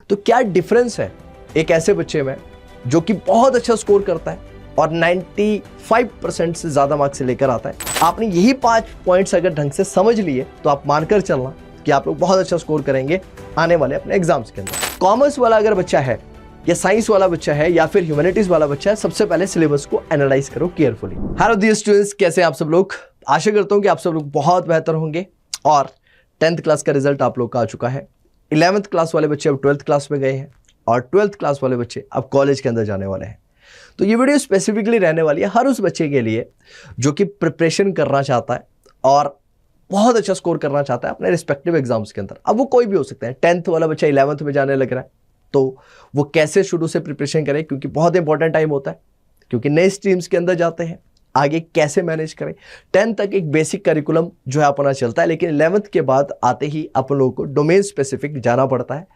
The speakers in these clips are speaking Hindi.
तो क्या डिफरेंस है एक ऐसे बच्चे में जो कि बहुत अच्छा स्कोर करता है और 95% से ज्यादा मार्क्स लेकर आता है। आपने यही 5 पॉइंट्स अगर ढंग से समझ लिए तो आप मानकर चलना कि आप लोग बहुत अच्छा स्कोर करेंगे आने वाले अपने एग्जाम्स के अंदर। कॉमर्स वाला अगर बच्चा है या साइंस वाला बच्चा है या फिर ह्यूमैनिटीज वाला बच्चा है, सबसे पहले सिलेबस को एनालाइज करो केयरफुली। हेलो डियर स्टूडेंट्स, कैसे आप सब लोग? आशा करता हूं कि आप सब लोग बहुत बेहतर होंगे और 10th क्लास का रिजल्ट आप लोग का आ चुका है। 11th क्लास वाले बच्चे अब 12th क्लास में गए हैं और 12th क्लास वाले बच्चे अब कॉलेज के अंदर जाने वाले हैं। तो ये वीडियो स्पेसिफिकली रहने वाली है हर उस बच्चे के लिए जो कि प्रिपरेशन करना चाहता है और बहुत अच्छा स्कोर करना चाहता है अपने रिस्पेक्टिव एग्जाम्स के अंदर। अब वो कोई भी हो सकता है। 10th वाला बच्चा 11th में जाने लग रहा है तो वो कैसे शुरू से प्रिपरेशन करे, क्योंकि बहुत इंपॉर्टेंट टाइम होता है, क्योंकि नए स्ट्रीम्स के अंदर जाते हैं, आगे कैसे मैनेज करें। 10th तक एक बेसिक करिकुलम जो है अपना चलता है, लेकिन 11th के बाद आते ही अपन लोगों को डोमेन स्पेसिफिक जाना पड़ता है।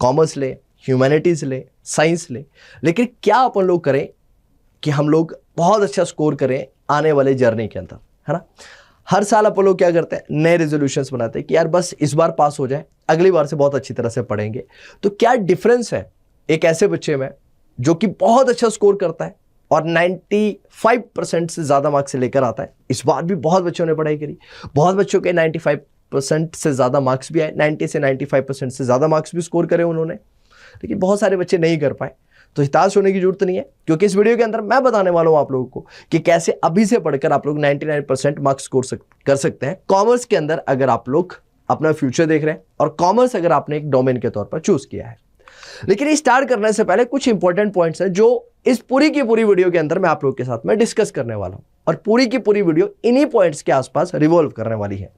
कॉमर्स ले, ह्यूमैनिटीज ले, साइंस ले, लेकिन क्या अपन लोग करें कि हम लोग बहुत अच्छा स्कोर करें आने वाले जर्नी के अंदर, है ना। हर साल अपन लोग क्या करते हैं, नए रेजोल्यूशंस बनाते हैं कि यार बस इस बार पास हो जाए, अगली बार से बहुत अच्छी तरह से पढ़ेंगे। तो क्या डिफरेंस है एक ऐसे बच्चे में जो कि बहुत अच्छा स्कोर करता है और 95% से ज्यादा मार्क्स से लेकर आता है। इस बार भी बहुत बच्चों ने पढ़ाई करी, बहुत बच्चों के 95% से ज्यादा मार्क्स भी आए, 90 से 95% से ज्यादा मार्क्स भी स्कोर करे उन्होंने, लेकिन बहुत सारे बच्चे नहीं कर पाए। तो हताश होने की जरूरत नहीं है, क्योंकि इस वीडियो के अंदर मैं बताने वाला हूं आप लोगों को कि कैसे अभी से पढ़कर आप लोग 99% मार्क्स स्कोर कर सकते हैं कॉमर्स के अंदर, अगर आप लोग अपना फ्यूचर देख रहे हैं और कॉमर्स अगर आपने एक डोमेन के तौर पर चूज किया है। लेकिन ये स्टार्ट करने से पहले कुछ इंपॉर्टेंट पॉइंट्स हैं जो इस पूरी की पूरी वीडियो के अंदर मैं आप लोग के साथ में डिस्कस करने वाला हूं, और पूरी की पूरी वीडियो इन्हीं पॉइंट्स के आसपास रिवॉल्व करने वाली है।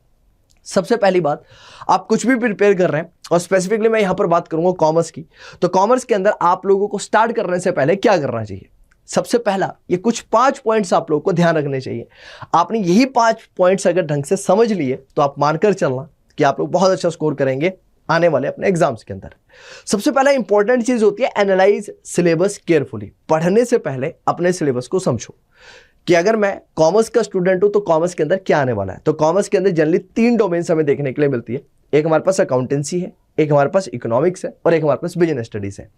सबसे पहली बात, आप कुछ भी प्रिपेयर कर रहे हैं और स्पेसिफिकली मैं यहां पर बात करूंगा कॉमर्स की, तो कॉमर्स के अंदर आप लोगों को स्टार्ट करने से पहले क्या करना चाहिए? सबसे पहला, ये कुछ 5 पॉइंट्स आप लोगों को ध्यान रखने चाहिए। आपने यही 5 पॉइंट्स अगर ढंग से समझ लिए तो आप मानकर चलना कि आप लोग बहुत अच्छा स्कोर करेंगे आने वाले अपने एग्जाम्स के अंदर। सबसे पहला इंपॉर्टेंट चीज होती है एनालाइज सिलेबस केयरफुली। पढ़ने से पहले अपने सिलेबस को समझो कि अगर मैं कॉमर्स का स्टूडेंट हूं तो कॉमर्स के अंदर क्या आने वाला है। तो कॉमर्स के अंदर जनरली 3 डोमेन्स हमें देखने के लिए मिलती है। एक हमारे पास अकाउंटेंसी है, एक हमारे पास इकोनॉमिक्स है और एक हमारे पास बिजनेस स्टडीज है।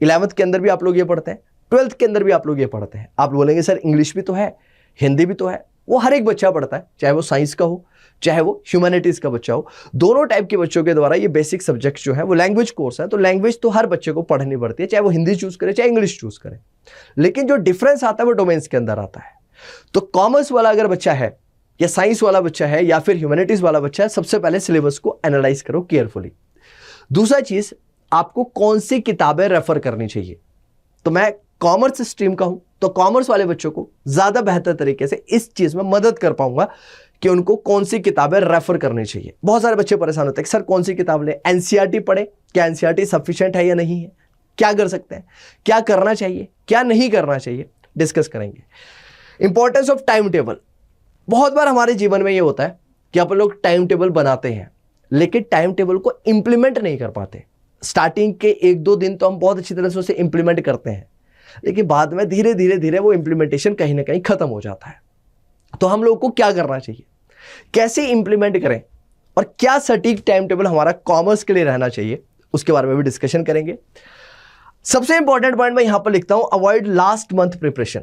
11th के अंदर भी आप लोग ये पढ़ते हैं, 12th के अंदर भी आप लोग ये पढ़ते हैं। आप बोलेंगे सर इंग्लिश भी तो है, हिंदी भी तो है। वो हर एक बच्चा पढ़ता है, चाहे वो साइंस का हो चाहे वो ह्यूमैनिटीज का बच्चा हो। दोनों टाइप के बच्चों के द्वारा ये बेसिक सब्जेक्ट जो है वो लैंग्वेज कोर्स है, तो लैंग्वेज तो हर बच्चे को पढ़नी पड़ती है, चाहे वो हिंदी चूज करे चाहे इंग्लिश चूज करे। लेकिन जो डिफरेंस आता है वो डोमेन्स के अंदर आता है। तो कॉमर्स वाला अगर बच्चा है या साइंस वाला बच्चा है या फिर ह्यूमैनिटीज वाला बच्चा है, सबसे पहले सिलेबस को एनालाइज करो केयरफुली। दूसरा चीज, आपको कौन सी किताबें रेफर करनी चाहिए। तो मैं कॉमर्स स्ट्रीम का हूं तो कॉमर्स वाले बच्चों को ज्यादा बेहतर तरीके से इस चीज में मदद कर पाऊंगा कि उनको कौन सी किताबें रेफर करनी चाहिए। बहुत सारे बच्चे परेशान होते हैं कि सर कौन सी किताब ले, एनसीईआरटी पढ़े, क्या एनसीईआरटी सफिशिएंट है या नहीं है, क्या कर सकते हैं, क्या करना चाहिए, क्या नहीं करना चाहिए, डिस्कस करेंगे। Importance of time table. बहुत बार हमारे जीवन में ये होता है कि अपन लोग टाइम टेबल बनाते हैं लेकिन टाइम टेबल को इंप्लीमेंट नहीं कर पाते। स्टार्टिंग के 1-2 दिन तो हम बहुत अच्छी तरह से उसे इंप्लीमेंट करते हैं, लेकिन बाद में धीरे धीरे धीरे वो इंप्लीमेंटेशन कहीं ना कहीं खत्म हो जाता है। तो हम लोग को क्या करना चाहिए, कैसे इंप्लीमेंट करें और क्या सटीक टाइम टेबल हमारा कॉमर्स के लिए रहना चाहिए, उसके बारे में भी डिस्कशन करेंगे। सबसे इंपॉर्टेंट पॉइंट मैं यहां पर लिखता हूं, अवॉइड लास्ट मंथ प्रिपरेशन।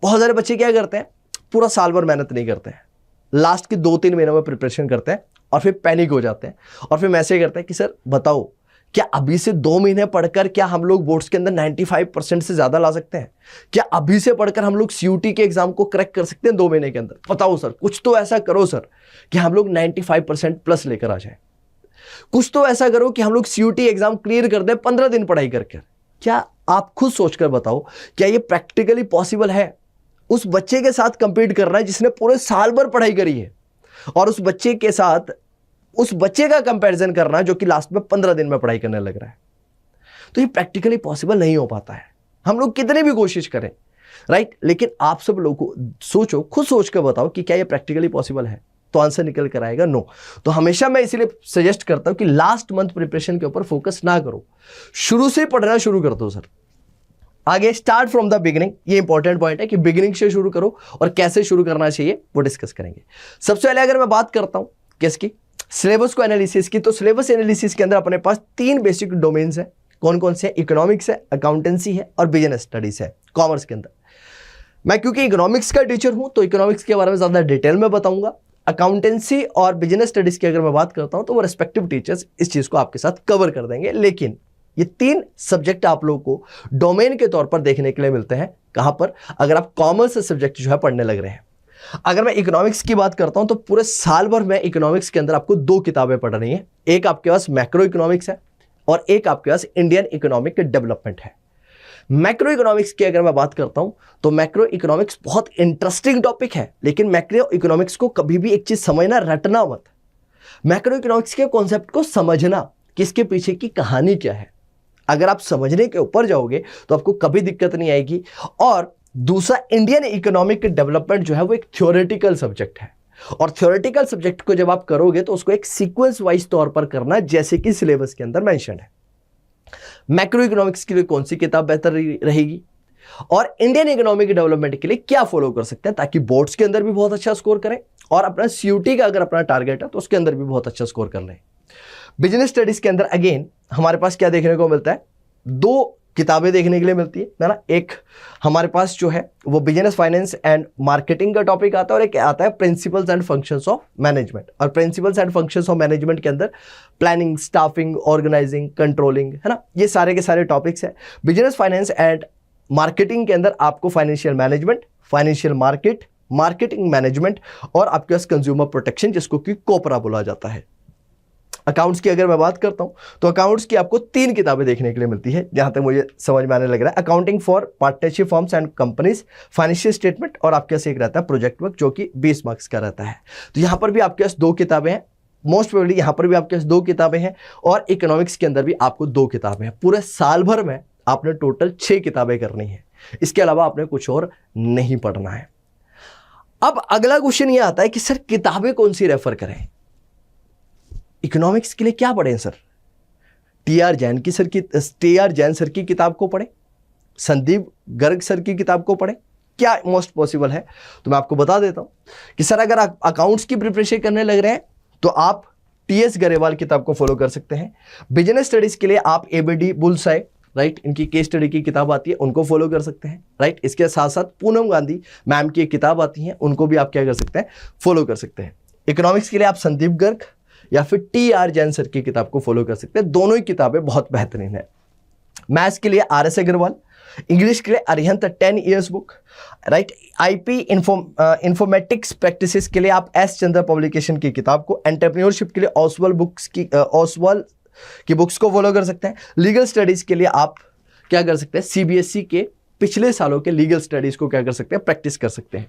बहुत सारे बच्चे क्या करते हैं, पूरा साल भर मेहनत नहीं करते हैं, लास्ट के 2-3 महीनों में प्रिपरेशन करते हैं और फिर पैनिक हो जाते हैं और फिर मैसेज करते हैं कि सर बताओ क्या अभी से 2 महीने पढ़कर क्या हम लोग बोर्ड्स के अंदर 95% से ज्यादा ला सकते हैं? क्या अभी से पढ़कर हम लोग सीयूटी के एग्जाम को क्रैक कर सकते हैं 2 महीने के अंदर? बताओ सर, कुछ तो ऐसा करो सर कि हम लोग 95% प्लस लेकर आ जाए। कुछ तो ऐसा करो कि हम लोग सीयूटी एग्जाम क्लियर कर दें 15 दिन पढ़ाई करके। क्या आप खुद सोचकर बताओ, क्या ये प्रैक्टिकली पॉसिबल है? उस बच्चे के साथ कंपीट करना है जिसने पूरे साल भर पढ़ाई करी है, और उस बच्चे के साथ उस बच्चे का कंपैरिजन करना जो कि लास्ट में 15 दिन में पढ़ाई करने लग रहा है। तो ये प्रैक्टिकली पॉसिबल नहीं हो पाता है, हम लोग कितनी भी कोशिश करें, राइट। लेकिन आप सब लोगों को सोचो, खुद सोच कर बताओ कि क्या ये प्रैक्टिकली पॉसिबल है, तो आंसर निकल कर आएगा नो। तो हमेशा मैं इसीलिए सजेस्ट करता हूं कि लास्ट मंथ प्रिपरेशन के ऊपर फोकस ना करो, शुरू से पढ़ना शुरू कर दो सर। आगे स्टार्ट फ्रॉम द बिगिनिंग, ये इंपॉर्टेंट पॉइंट है कि बिगिनिंग से शुरू करो और कैसे शुरू करना चाहिए वो डिस्कस करेंगे। सबसे पहले अगर मैं बात करता हूं किसकी, सिलेबस को एनालिसिस की, तो सिलेबस एनालिसिस के अंदर अपने पास 3 बेसिक डोमेन्स हैं, कौन कौन से? इकोनॉमिक्स है, अकाउंटेंसी है और बिजनेस स्टडीज है कॉमर्स के अंदर। मैं क्योंकि इकोनॉमिक्स का टीचर हूं तो इकोनॉमिक्स के बारे में ज़्यादा डिटेल में बताऊंगा। अकाउंटेंसी और बिजनेस स्टडीज की अगर मैं बात करता हूं तो वो रेस्पेक्टिव टीचर्स इस चीज़ को आपके साथ कवर कर देंगे। लेकिन ये 3 सब्जेक्ट आप लोगों को डोमेन के तौर पर देखने के लिए मिलते हैं। कहां पर? अगर आप कॉमर्स सब्जेक्ट जो है पढ़ने लग रहे हैं। अगर मैं इकोनॉमिक्स की बात करता हूं तो पूरे साल भर में इकोनॉमिक्स के अंदर आपको 2 किताबें पढ़नी है। एक आपके पास मैक्रो इकोनॉमिक्स है और एक आपके पास इंडियन इकोनॉमिक डेवलपमेंट है। मैक्रो इकोनॉमिक्स की अगर मैं बात करता हूं तो मैक्रो इकोनॉमिक्स बहुत इंटरेस्टिंग टॉपिक है, लेकिन मैक्रो इकोनॉमिक्स को कभी भी एक चीज समझना, रटना मत। मैक्रो इकोनॉमिक्स के कॉन्सेप्ट को समझना कि इसके पीछे की कहानी क्या है। अगर आप समझने के ऊपर जाओगे तो आपको कभी दिक्कत नहीं आएगी। और दूसरा, इंडियन इकोनॉमिक डेवलपमेंट जो है वो एक थ्योरेटिकल सब्जेक्ट है, और थ्योरेटिकल सब्जेक्ट को जब आप करोगे तो उसको एक सीक्वेंस वाइज तौर पर करना, जैसे कि सिलेबस के अंदर मेंशन है। मैक्रो इकोनॉमिक्स के लिए कौन सी किताब बेहतर रहेगी और इंडियन इकोनॉमिक डेवलपमेंट के लिए क्या फॉलो कर सकते हैं ताकि बोर्ड्स के अंदर भी बहुत अच्छा स्कोर करें और अपना सीयूटी का अगर अपना टारगेट है तो उसके अंदर भी बहुत अच्छा स्कोर कर लें। बिजनेस स्टडीज के अंदर अगेन हमारे पास क्या देखने को मिलता है? 2 किताबें देखने के लिए मिलती है ना। एक हमारे पास जो है वो बिजनेस फाइनेंस एंड मार्केटिंग का टॉपिक आता है और एक आता है principles and functions of management. और principles and functions of management के अंदर प्लानिंग, स्टाफिंग, ऑर्गेनाइजिंग, कंट्रोलिंग, है ना, ये सारे के सारे टॉपिक्स है। बिजनेस फाइनेंस एंड मार्केटिंग के अंदर आपको financial management, financial market, marketing management और आपके पास कंज्यूमर प्रोटेक्शन, जिसको कि कोपरा बोला जाता है। अकाउंट्स की अगर मैं बात करता हूं तो अकाउंट्स की आपको 3 किताबें देखने के लिए मिलती है, जहां तक मुझे समझ में आने लग रहा है। Accounting for partnership firms and companies, financial statement और आपके पास एक रहता है प्रोजेक्ट वर्क, जो कि 20 मार्क्स का रहता है। तो यहां पर भी आपके पास 2 किताबें हैं। मोस्ट प्रोबेबली यहां पर भी आपके पास 2 किताबें हैं और इकोनॉमिक्स के अंदर भी आपको 2 किताबें हैं। पूरे साल भर में आपने टोटल 6 किताबें करनी है। इसके अलावा आपने कुछ और नहीं पढ़ना है। अब अगला क्वेश्चन ये आता है कि सर किताबें कौन सी रेफर करें? इकोनॉमिक्स के लिए क्या पढ़ें सर? टी.आर. जैन सर की किताब को पढ़ें, संदीप गर्ग सर की किताब को पढ़ें, क्या मोस्ट पॉसिबल है? तो मैं आपको बता देता हूं कि सर अगर आप अकाउंट्स की प्रिपरेशन करने लग रहे हैं तो आप टी.एस. गरेवाल किताब को फॉलो कर सकते हैं। बिजनेस स्टडीज के लिए आप ए.बी.डी. बुल्सआई, राइट, इनकी केस स्टडी की किताब आती है, उनको फॉलो कर सकते हैं, राइट। इसके साथ साथ पूनम गांधी मैम की एक किताब आती है, उनको भी आप क्या कर सकते हैं? फॉलो कर सकते हैं। इकोनॉमिक्स के लिए आप संदीप गर्ग या फिर टी.आर. जैन सर की किताब को फॉलो कर सकते हैं। दोनों ही किताबें बहुत बेहतरीन है। मैथ्स के लिए आर.एस. अग्रवाल, इंग्लिश के लिए Arihant 10 years book, right. IP informatics practices के लिए आप एस चंद्र पब्लिकेशन की किताब को, एंटरप्रेन्योरशिप के लिए ओसवाल की बुक्स को फॉलो कर सकते हैं। लीगल स्टडीज के लिए आप क्या कर सकते हैं? सीबीएसई के पिछले सालों के लीगल स्टडीज को क्या कर सकते हैं? प्रैक्टिस कर सकते हैं।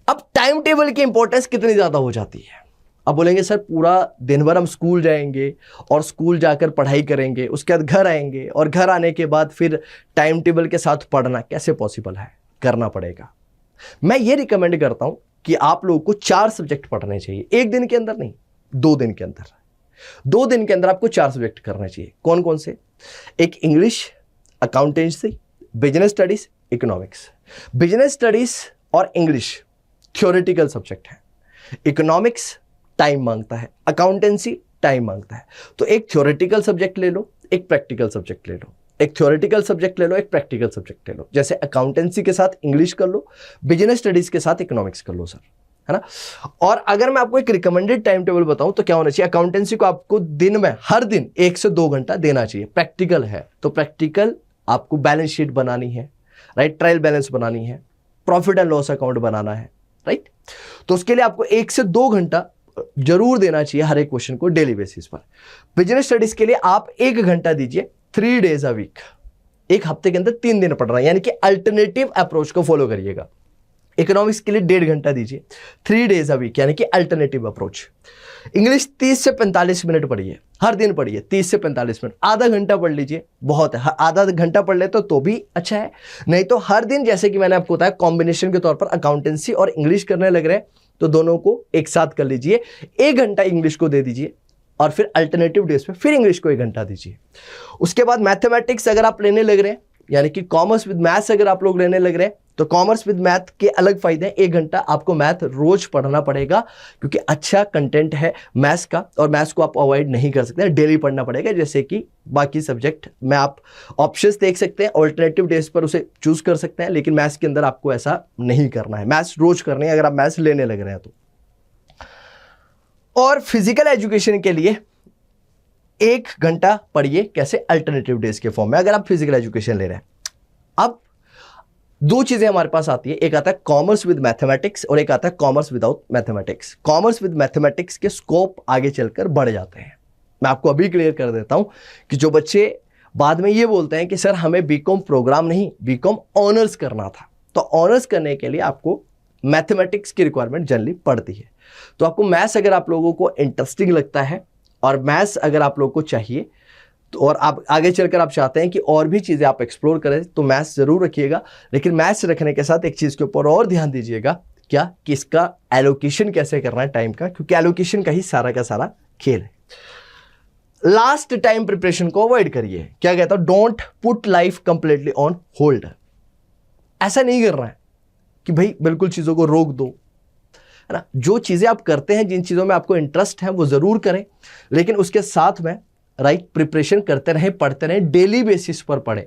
अब टाइम टेबल की इंपॉर्टेंस कितनी ज्यादा हो जाती है? अब बोलेंगे सर पूरा दिन भर हम स्कूल जाएंगे और स्कूल जाकर पढ़ाई करेंगे, उसके बाद घर आएंगे और घर आने के बाद फिर टाइम टेबल के साथ पढ़ना कैसे पॉसिबल है? करना पड़ेगा। मैं ये रिकमेंड करता हूं कि आप लोगों को 4 सब्जेक्ट पढ़ने चाहिए, एक दिन के अंदर नहीं, 2 दिन के अंदर। 2 दिन के अंदर आपको 4 सब्जेक्ट करने चाहिए। कौन कौन से? एक English, accountancy, business studies, economics. Business studies और इंग्लिश थ्योरेटिकल सब्जेक्ट है, इकोनॉमिक्स टाइम मांगता है, अकाउंटेंसी टाइम मांगता है। तो एक थ्योरेटिकल सब्जेक्ट ले लो, एक प्रैक्टिकल सब्जेक्ट ले लो, एक थ्योरेटिकल सब्जेक्ट ले लो, एक प्रैक्टिकल सब्जेक्ट ले लो। जैसे अकाउंटेंसी के साथ इंग्लिश कर लो, बिजनेस स्टडीज के साथ इकोनॉमिक्स कर लो सर, है ना। और अगर मैं आपको एक रिकमेंडेड टाइम टेबल बताऊं तो क्या होना चाहिए? अकाउंटेंसी को आपको दिन में हर दिन 1 से 2 घंटा देना चाहिए। प्रैक्टिकल है तो प्रैक्टिकल आपको बैलेंस शीट बनानी है, राइट, ट्रायल बैलेंस बनानी है, प्रॉफिट एंड लॉस अकाउंट बनाना है, राइट। तो उसके लिए आपको 1 से 2 घंटा जरूर देना चाहिए हर एक क्वेश्चन को डेली बेसिस पर। बिजनेस स्टडीज के लिए आप 1 घंटा दीजिए 3 डेज अ वीक, एक हफ्ते के अंदर 3 दिन पढ़ना है, यानी कि अल्टरनेटिव अप्रोच को फॉलो करिएगा। इकोनॉमिक्स के लिए 1.5 घंटा दीजिए 3 डेज अ वीक, यानी कि अल्टरनेटिव अप्रोच। इंग्लिश 30 से 45 मिनट पढ़िए, हर दिन पढ़िए 30 से 45 मिनट, आधा घंटा पढ़ लीजिए, बहुत है। आधा घंटा पढ़ ले तो भी अच्छा है, नहीं तो हर दिन जैसे कि मैंने आपको बताया कॉम्बिनेशन के तौर पर अकाउंटेंसी और इंग्लिश करने लग रहे हैं तो दोनों को एक साथ कर लीजिए। 1 घंटा इंग्लिश को दे दीजिए और फिर अल्टरनेटिव डेज पे फिर इंग्लिश को 1 घंटा दीजिए। उसके बाद मैथमेटिक्स अगर आप लेने लग रहे हैं, यानी कि कॉमर्स विद मैथ्स अगर आप लोग लेने लग रहे हैं तो कॉमर्स विद मैथ के अलग फायदे हैं। 1 घंटा आपको मैथ रोज पढ़ना पड़ेगा, क्योंकि अच्छा कंटेंट है मैथ्स का, और मैथ्स को आप अवॉइड नहीं कर सकते, डेली पढ़ना पड़ेगा। जैसे कि बाकी सब्जेक्ट में आप ऑप्शंस देख सकते हैं, ऑल्टरनेटिव डेज पर उसे चूज कर सकते हैं, लेकिन मैथ्स के अंदर आपको ऐसा नहीं करना है। मैथ्स रोज करनी है अगर आप मैथ्स लेने लग रहे हैं तो। और फिजिकल एजुकेशन के लिए 1 घंटा पढ़िए, कैसे? अल्टरनेटिव डेज के फॉर्म में, अगर आप फिजिकल एजुकेशन ले रहे हैं। अब 2 चीजें हमारे पास आती है, एक आता है कॉमर्स विद मैथमेटिक्स और एक आता है commerce without mathematics. Commerce with mathematics के स्कोप आगे चलकर बढ़ जाते हैं। मैं आपको अभी क्लियर कर देता हूं कि जो बच्चे बाद में ये बोलते हैं कि सर हमें बीकॉम प्रोग्राम नहीं, बीकॉम ऑनर्स करना था, तो ऑनर्स करने के लिए आपको मैथमेटिक्स की रिक्वायरमेंट जनरली पड़ती है। तो आपको मैथ्स अगर आप लोगों को इंटरेस्टिंग लगता है और मैथ्स अगर आप लोगों को चाहिए तो, और आप आगे चलकर आप चाहते हैं कि और भी चीज़ें आप एक्सप्लोर करें, तो मैथ्स जरूर रखिएगा। लेकिन मैथ्स रखने के साथ एक चीज़ के ऊपर और ध्यान दीजिएगा, क्या? कि इसका एलोकेशन कैसे करना है टाइम का, क्योंकि एलोकेशन का ही सारा का सारा खेल है। लास्ट टाइम प्रिपरेशन को अवॉइड करिए। क्या कहता हूं? Don't put life completely on hold. ऐसा नहीं करना है कि भाई बिल्कुल चीज़ों को रोक दो, है ना। जो चीज़ें आप करते हैं, जिन चीज़ों में आपको इंटरेस्ट है वो ज़रूर करें, लेकिन उसके साथ में प्रिपरेशन करते रहें, पढ़ते रहें, डेली बेसिस पर पढ़ें।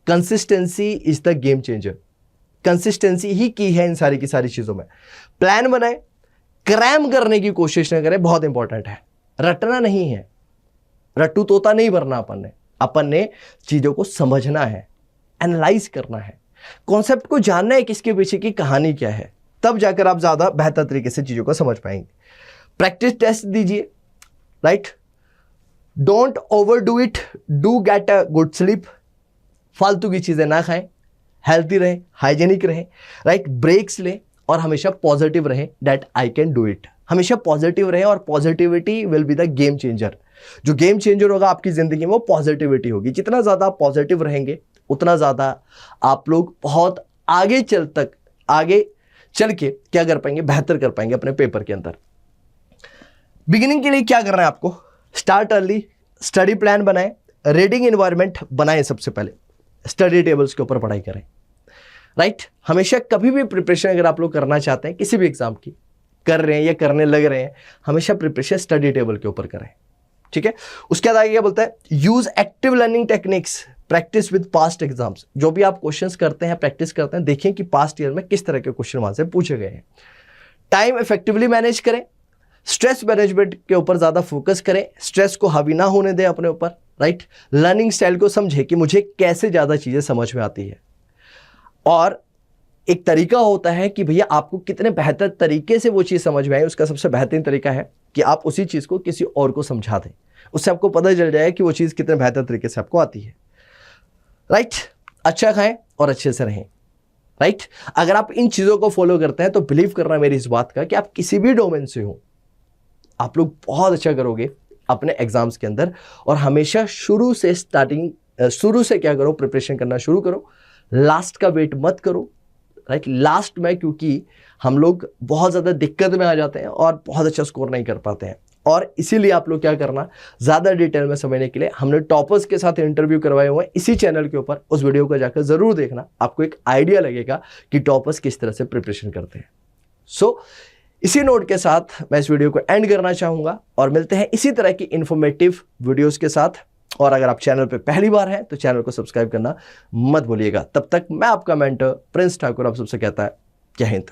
Consistency is the game changer. Consistency ही की है इन सारी की सारी चीज़ों में। प्लान बनाएं, क्रैम करने की कोशिश न करें, बहुत इंपॉर्टेंट है। रटना नहीं है, रट्टू तोता नहीं बनना अपन ने चीज़ों को समझना है, एनालाइज करना है, कॉन्सेप्ट को जानना है कि इसके पीछे की कहानी क्या है, तब जाकर आप ज़्यादा बेहतर तरीके से चीज़ों को समझ पाएंगे। प्रैक्टिस टेस्ट दीजिए, right. Don't over do it, do get a good sleep. फालतू की चीज़ें ना खाएं, हेल्थी रहें, हाइजेनिक रहें, राइट। ब्रेक्स लें और हमेशा पॉजिटिव रहें, that I can do it. हमेशा पॉजिटिव रहें और positivity will be the game changer. जो गेम चेंजर होगा आपकी ज़िंदगी में वो पॉजिटिविटी होगी। जितना ज़्यादा आप पॉजिटिव रहेंगे उतना ज़्यादा आप लोग बहुत आगे चल के क्या कर पाएंगे? बेहतर कर पाएंगे अपने पेपर के अंदर। बिगिनिंग के लिए क्या करना है आपको? स्टार्ट अर्ली, स्टडी प्लान बनाएं, रीडिंग एनवायरनमेंट बनाएं। सबसे पहले स्टडी टेबल्स के ऊपर पढ़ाई करें, राइट। हमेशा कभी भी प्रिपरेशन अगर आप लोग करना चाहते हैं, किसी भी एग्जाम की कर रहे हैं या करने लग रहे हैं, हमेशा प्रिपरेशन स्टडी टेबल के ऊपर करें, ठीक है। उसके बाद आगे क्या बोलता है? Use active learning techniques, practice with past exams. जो भी आप क्वेश्चंस करते हैं, प्रैक्टिस करते हैं, देखें कि पास्ट ईयर में किस तरह के क्वेश्चन वहां से पूछे गए हैं। टाइम इफेक्टिवली मैनेज करें, स्ट्रेस मैनेजमेंट के ऊपर ज़्यादा फोकस करें, स्ट्रेस को हावी ना होने दें अपने ऊपर, राइट। लर्निंग स्टाइल को समझें कि मुझे कैसे ज़्यादा चीज़ें समझ में आती है, और एक तरीका होता है कि भैया आपको कितने बेहतर तरीके से वो चीज़ समझ में आए। उसका सबसे बेहतरीन तरीका है कि आप उसी चीज़ को किसी और को समझा दें, उससे आपको पता चल जाए कि वो चीज़ कितने बेहतर तरीके से आपको आती है, राइट। अच्छा खाएं और अच्छे से रहें, राइट। अगर आप इन चीज़ों को फॉलो करते हैं तो बिलीव करना मेरी इस बात का कि आप किसी भी डोमेन से हो, आप लोग बहुत अच्छा करोगे अपने एग्जाम्स के अंदर। और हमेशा शुरू से क्या करो? प्रिपरेशन करना शुरू करो, लास्ट का वेट मत करो, राइट। लास्ट में क्योंकि हम लोग बहुत ज़्यादा दिक्कत में आ जाते हैं और बहुत अच्छा स्कोर नहीं कर पाते हैं, और इसीलिए आप लोग क्या करना, ज़्यादा डिटेल में समझने के लिए हमने टॉपर्स के साथ इंटरव्यू करवाए हुए हैं इसी चैनल के ऊपर। उस वीडियो को जाकर ज़रूर देखना, आपको एक आइडिया लगेगा कि टॉपर्स किस तरह से प्रिपरेशन करते हैं। सो इसी नोट के साथ मैं इस वीडियो को एंड करना चाहूँगा, और मिलते हैं इसी तरह की इन्फॉर्मेटिव वीडियोज़ के साथ। और अगर आप चैनल पे पहली बार हैं तो चैनल को सब्सक्राइब करना मत भूलिएगा। तब तक मैं आपका मेंटर प्रिंस ठाकुर आप सबसे कहता है जय हिंद।